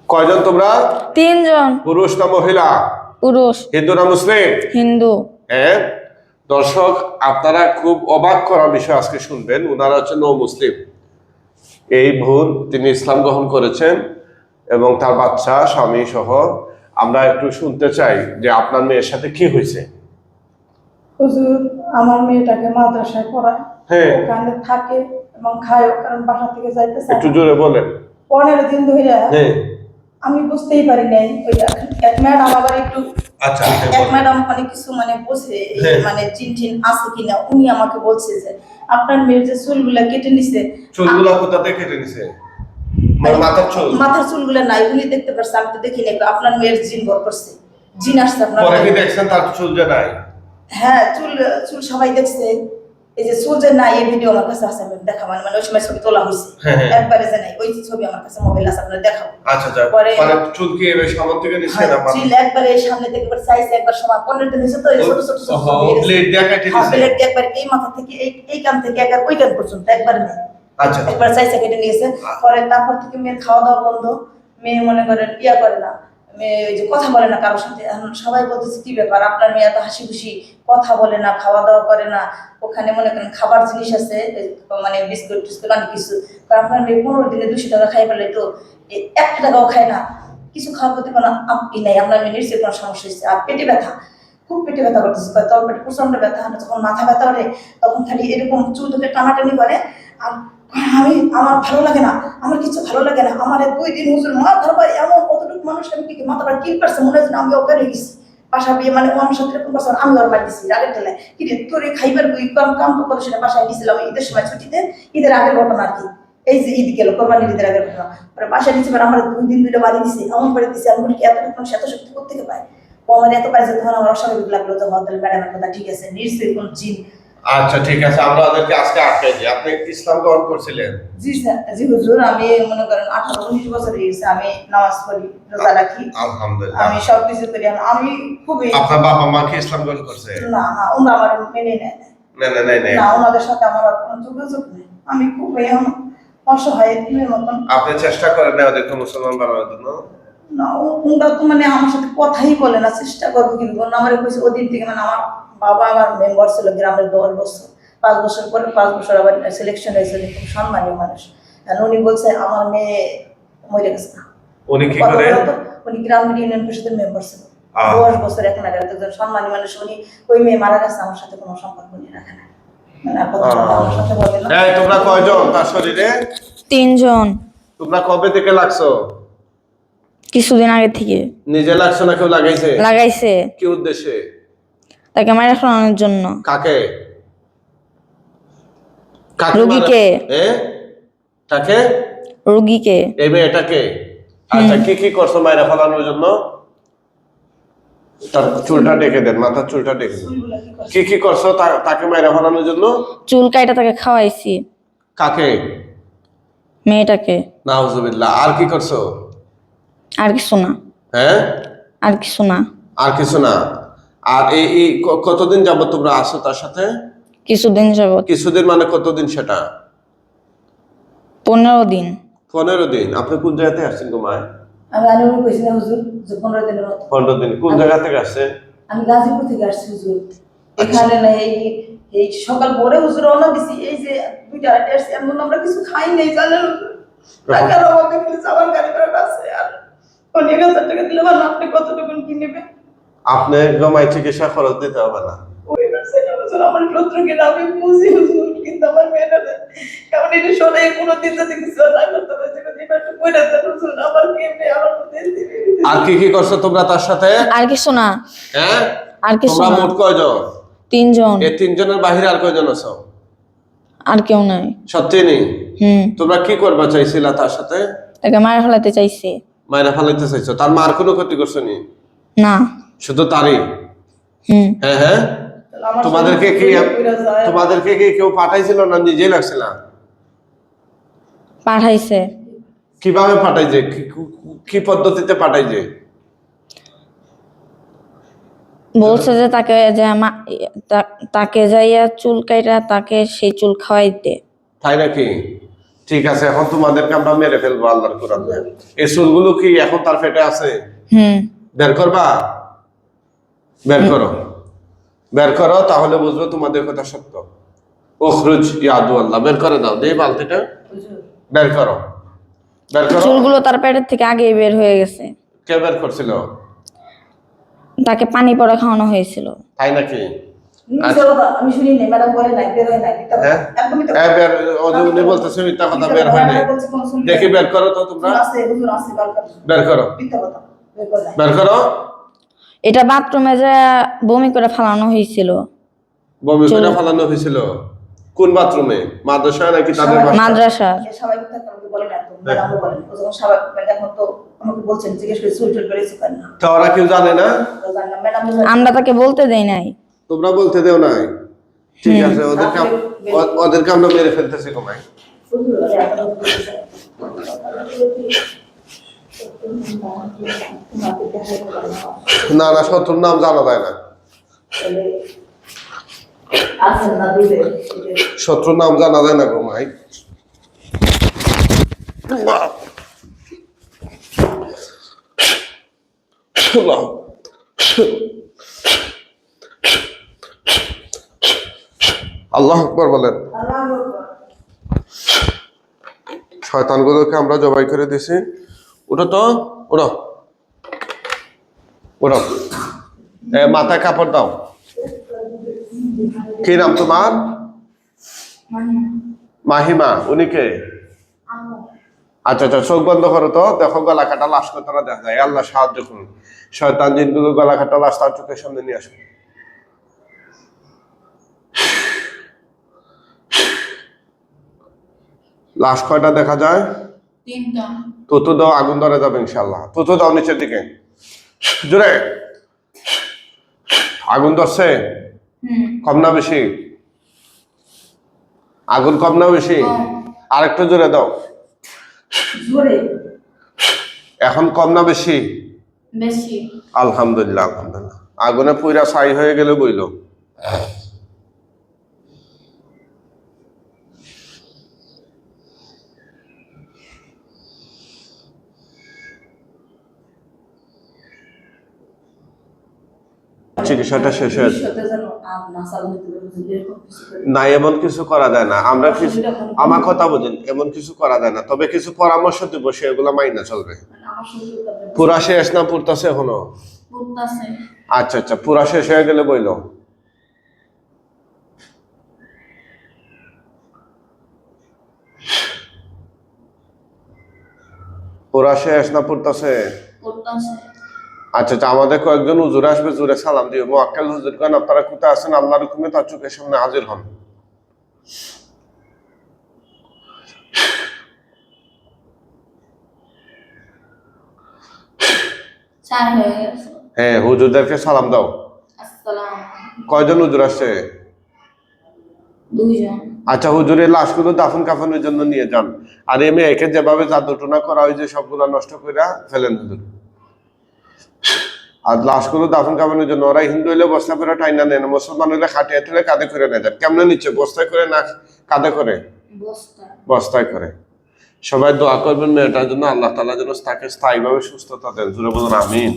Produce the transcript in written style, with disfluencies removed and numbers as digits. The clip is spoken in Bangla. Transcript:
কয়জন তোমরা? তিনজন। পুরুষ না মহিলা? পুরুষ। হিন্দু না মুসলিম? হিন্দু। হ্যাঁ, দর্শক আপনারা খুব অবাক করা বিষয় আজকে শুনবেন। ওনারা হচ্ছেন নো মুসলিম। এই বোন তিনি ইসলাম গ্রহণ করেছেন এবং তার বাচ্চা স্বামী সহ। আমরা একটু শুনতে চাই যে আপনার মেয়ের সাথে কি হয়েছে। হুজুর, আমার মেয়েটাকে মাদ্রাসায় পড়ায়, হ্যাঁ, ওখানে থাকে এবং খায়, কারণ বাসা থেকে যাইতে চায় একটু না। জোরে বলেন। 15 দিন ধরে হ্যাঁ, আমি বুঝতেই পারি নাই। ওই এক ম্যাডাম আবার একটু আচ্ছা, এক ম্যাডাম অনেক কিছু বোঝে, মানে জিন টিন আছে কিনা, উনি আমাকে বলছে যে আপনার মেয়ের যে চুলগুলা কেটে নিছে। চুলগুলা কোথা থেকে কেটে নিছে? মাথার চুলগুলা নাই, উনি দেখতে পারছে, আমি তো দেখি নাই। আপনার মেয়ের জিন ভর করছে, জিন আসছে আপনার। পরে কি দেখছেন তার চুল যে নাই? হ্যাঁ, চুল চুল সবাই দেখছে। এই যে চুল যে নাই, এই ভিডিও আমার কাছে আছে, আমি দেখা মানে ওই সময় ছবি তোলা হয়েছে। একবারে যে নাই, ওই ছবি আমার কাছে মোবাইল আছে, আপনার দেখাবো। আচ্ছা, পরে চুল কি এর সামনে থেকে নিছে না? চুল একবারে সামনে থেকে একবার চাইছে, একবার সময় 15 দিন হয়েছে তো, এই ছোট ছোট ছোট ব্লেড দিয়ে কেটে দিছে। ব্লেড দিয়ে একবার এই মাথা থেকে এই কান থেকে একবার ওই কান পর্যন্ত একবার নেই। আচ্ছা, একবার চাইছে কেটে নিয়েছে। পরে তারপর থেকে মেয়ের খাওয়া দাওয়া বন্ধ। মেয়ে মনে করেন ইয়া করে না, মেয়ে ওই যে কথা বলে না কারোর সাথে। এখন সবাই বলতেছে কি ব্যাপার, আপনার মেয়ে এত হাসি খুশি, কথা বলে না, খাওয়া দাওয়া করে না। ওখানে মনে করেন খাবার জিনিস আছে, মানে বিস্কুট টিস্কুট অনেক কিছু। কারণ আপনার মেয়ে 15 দিনে 200 টাকা খাই পেলে তো 1 টাকাও খায় না, কিছু খাওয়ার প্রতি কোনো আপত্তি নাই। আপনার মেয়ে নিশ্চয়ই কোনো সমস্যা হয়েছে। আর পেটে ব্যথা, খুব পেটে ব্যথা করতেছে, তল পেটে প্রচন্ড ব্যথা। যখন মাথা ব্যথা করে তখন খালি এরকম চুল ধরে টানাটানি করে। আর আমার ভালো লাগে না, আমার কিছু ভালো লাগে না। আমার 2 দিন হুজুর মাথার বাড়ি এমন কতটুকু মানুষ, আমি কি মাথা বাড়ি কিল পারছে, মনে হয় আমি অজ্ঞান হয়ে গেছি। বাসা বিয়ে মানে ও আমার সাথে এরকম করছে, আমি ওর বাড়ি দিচ্ছি রাগের ঠেলায়। কিন্তু তোর এই খাইবার বই কাম তো করে সেটা বাসায় দিয়েছিলাম ঈদের সময় ছুটিতে, ঈদের আগের ঘটনা আর কি। এই যে ঈদ গেল, কোরবানির ঈদের আগের ঘটনা। পরে বাসায় দিচ্ছে, আমার 2 দিন 2টা বাড়ি দিছে, এমন করে দিচ্ছে। আমি বলি এতটুকু মানুষ এত শক্তি কোথেকে পায়? ও আমার এত পারে যে তখন আমার অস্বাভাবিক লাগলো, যে তাহলে ম্যাডামের কথা ঠিক আছে, নিশ্চয়ই কোন জিন। আচ্ছা, ঠিক আছে, আমরা ওদেরকে আজকে আটকাই দিই। আপনি ইসলাম গ্রহণ করছিলেন? জি স্যার, জি হুজুর। আমি মনে করেন 18-19 বছর হয়ে গেছে। আমি নামাজ পড়ি, রোজা রাখি, আলহামদুলিল্লাহ। আমি সবকিছু করি। আমি খুবই আপনার বাবা মা কি ইসলাম গ্রহণ করছে? না না, ওরা আমার মেনে নেয় না, ওনাদের সাথে আমার আর কোনো যোগাযোগ নেই। আমি খুবই অসহায় এতিমের মতন। আপনি চেষ্টা করেন না ওদেরকে মুসলমান বানানোর জন্য? না, ওরা তো আমার সাথে কথাই বলে না। চেষ্টা করবো কিন্তু আমার কইছে ওদিন থেকে, আমার বাবা আমার মেম্বার ছিল গ্রামের 10 বছর, 5 বছর পরে 5 বছর আবার সিলেকশন হয়েছিল, খুব সম্মানীয় মানুষ। উনি বলছে আমার মেয়ে মরে গেছে না। উনি কি করে? উনি গ্রামের ইউনিয়ন পরিষদের মেম্বার ছিল 10 বছর, এখন আগে একজন সম্মানী মানুষ। উনি ওই মেয়ে মারা গেছে, আমার সাথে কোনো সম্পর্ক নিয়ে রাখে না, আমার সাথে বলে না। তোমরা কয়জন তার শরীরে? 3 জন। তোমরা কবে থেকে লাগছো? কিছুদিন আগে থেকে। নিজে লাগছো না কেউ লাগাইছে? লাগাইছে। কি উদ্দেশ্যে? তাকে মারা ফেলানোর জন্য। কাকে? রোগীকে। কাকে? রোগীকে। এই মেয়েটাকে? আচ্ছা, কি করছো মায়েরা ফেলানোর জন্য? তার চুলটা ডেকে দেন, মাথার চুলটা ডেকে দেন। কি করছো তাকে মায়েরা ফেলানোর জন্য? চুল কাইটা তাকে খাওয়াইছি। কাকে? মেয়েটাকে। নাউজুবিল্লাহ। আর কি করছো? আর কিছু না। হ্যাঁ, আর কিছু না। আর কিছু না। আর এই কতদিন যাবত তোমরা আসো তার সাথে? কিছুদিন যাবত। কিছুদিন মানে কতদিন সেটা? 15 দিন। 15 দিন। আপনি কোন জায়গা থেকে আসছেন গো মা? আমি আলিপুর কইছি না হুজুর, যে 15 দিনের মতো। 15 দিন। কোন জায়গা থেকে আসছেন? আমি গাজীপুর থেকে আসছি হুজুর। এখানে না এই সকাল ভোরে হুজুর রওনা দিছি, এই যে 2টা 2:30 আসছি, এমন আমরা কিছু খাই নাই জানেন হুজুর। টাকার অভাবে খালি যাওয়ার গাড়ি ভাড়া আছে, আর 1,000 টাকা দিলে মানে আপনি কতটুকু কি নেবেন? আপনি জমাই চিকিৎসা খরচ দিতে হবে না। ওই সেটা হুজুর আমার শত্রুকে না, আমি বুঝি হুজুর, কিন্তু আমার মেয়েটা কেমন এটা শোনে কোনোদিন যদি কিছু না করতে পারে, যদি একটু কইরা দেন হুজুর, আমার কেমনে আমার মধ্যে আর কি করছো তোমরা তার সাথে? আর কিছু না। হ্যাঁ, আর কিছু তোমরা না। মোট কয়জন? 3 জন। এই 3 জনের বাইরে আর কয়জন আছো? আর কেউ নাই। সত্যি নেই? তোমরা কি করবা চাইছিলা তার সাথে? তাকে মারা ফেলাতে চাইছে। মায়েরা ফেলাইতে চাইছো? তার মার কোনো ক্ষতি করছো নি? না। শুধু তারই? হ্যাঁ হ্যাঁ। তোমাদেরকে কি কেউ পাঠাইছিল না নিজেই লাগছিল? পাঠাইছে। কিভাবে পাঠাইছে? কি পদ্ধতিতে পাঠাইছে? বলছে যে তাকে যাইয়া চুল কাইটা তাকে সেই চুল খাওয়াইতে। তাই নাকি? ঠিক আছে, এখন তোমাদেরকে আমরা মেরে ফেলবো আল্লাহর কোরআন দিয়ে। এই চুলগুলো কি এখন তার পেটে আছে? বের করবা? বের করো, বের করো, তাহলে বুঝবে তোমাদের কথা সত্য। ওখরুজ ইয়াদু আল্লাহ, বের করে দাও, দিয়ে বালতিটা বের করো, বের করো। চুলগুলো তার পেটের থেকে আগেই বের হয়ে গেছে। কে বের করছিল? তাকে পানি পড়া খাওয়ানো হয়েছিল। তাই নাকি? মিথ্যা কথা, আমি শুনি নাই, ম্যাডাম বলে নাই, বের হয় নাই, মিথ্যা কথা, হ্যাঁ একদম মিথ্যা হ্যাঁ, কথা। বের উনি বলতেছে মিথ্যা কথা, বের হয় নাই। দেখি বের করো তো তোমরা, আছে হুজুর আছে, বের করো, মিথ্যা কথা, বের করে নাই। বের করো। এটা বাথরুমে যে বমি করে ফালানো হয়েছিল। বমি করে ফালানো হয়েছিল? কোন বাথরুমে? মাদ্রাসা নাকি তাদের বাসা? মাদ্রাসা। সবাই মিথ্যা কথা আমাকে বলে না, তো ম্যাডাম বলেন, ও যখন সবাই এখন তো আমাকে বলছেন, জিজ্ঞেস করে চুল টুল করেছে কেন না, তো ওরা কেউ জানে না? তো জানি না, ম্যাডাম আমরা তাকে বলতে দেই নাই। তোমরা বলতে দেও নাই? ঠিক আছে, ওদেরকে আমরা মেরে ফেলতেছি কমাই। না না, শত্রুর নাম জানা যায় না, শত্রুর নাম জানা যায় না কমাই। আল্লাহ আকবার বলেন। শয়তানগুলোকে আমরা জবাই করে দিছি। উঠো তো, উঠো, উঠো, মাথায় কাপড় দাও। কি নাম তোমার? মাহিমা। উনি কে? আচ্ছা আচ্ছা, চোখ বন্ধ করো তো, দেখো গলা কাটা লাশ কতটা দেখা যায়। আল্লাহ সাহায্য করুন। শয়তান জিনগুলো গলা কাটা লাশ তার চোখের সামনে নিয়ে আসুন। লাশ কয়টা দেখা যায়? 3টা। তুতু দাও, আগুন ধরে যাবে ইনশাল্লাহ। তুতু দাও নিচের দিকে, জোরে। আগুন ধরছে? কম না বেশি? আগুন কম না বেশি? আরেকটু জোরে দাও। জোরে। এখন কম না বেশি? বেশি। আলহামদুলিল্লাহ, আলহামদুলিল্লাহ। আগুনে পুরা ছাই হয়ে গেলে বইল। চিকিৎসাটা শেষ হয়েছে না, এমন কিছু করা যায় না। আমরা কিছু, আমার কথা বুঝেন, এমন কিছু করা যায় না, তবে কিছু পরামর্শ দিব, সেগুলো মাইনা চলবে। পুরা শেষ না পড়তেছে এখনো? আচ্ছা আচ্ছা, পুরা শেষ হয়ে গেলে বইল। পুরা শেষ না পড়তেছে? আচ্ছা আচ্ছা, আমাদের কয়েকজন হুজুর আসবে, জোরে সালাম দিও। মুআক্কেল হুজুরগণ, আপনারা কোথায় আছেন? আল্লাহর হুকুমে তার চোখের সামনে হাজির হন। হ্যাঁ, হুজুরদেরকে সালাম দাও। কয়জন হুজুর আসছে? 2 জন। আচ্ছা, হুজুরের লাশগুলো দাফন কাফনের জন্য নিয়ে যান। আর এই মেয়েকে যেভাবে জাদুটোনা করা হয়েছে সবগুলা নষ্ট করে ফেলেন হুজুর। আর লাশগুলো দাফন কাফনের জন্য, ওরা হিন্দু হইলে বস্তা করে টাইনা নেয় না, মুসলমান হইলে খাটিয়ে তুলে কাঁধে করে নেয়। কেমনে নিচ্ছে? বস্তায় করে না কাঁধে করে? বস্তায় করে। সবাই দোয়া করবেন মেয়েটার জন্য, আল্লাহ তাআলা যেন তাকে স্থায়ীভাবে সুস্থতা দেন। জোরে বলুন আমিন।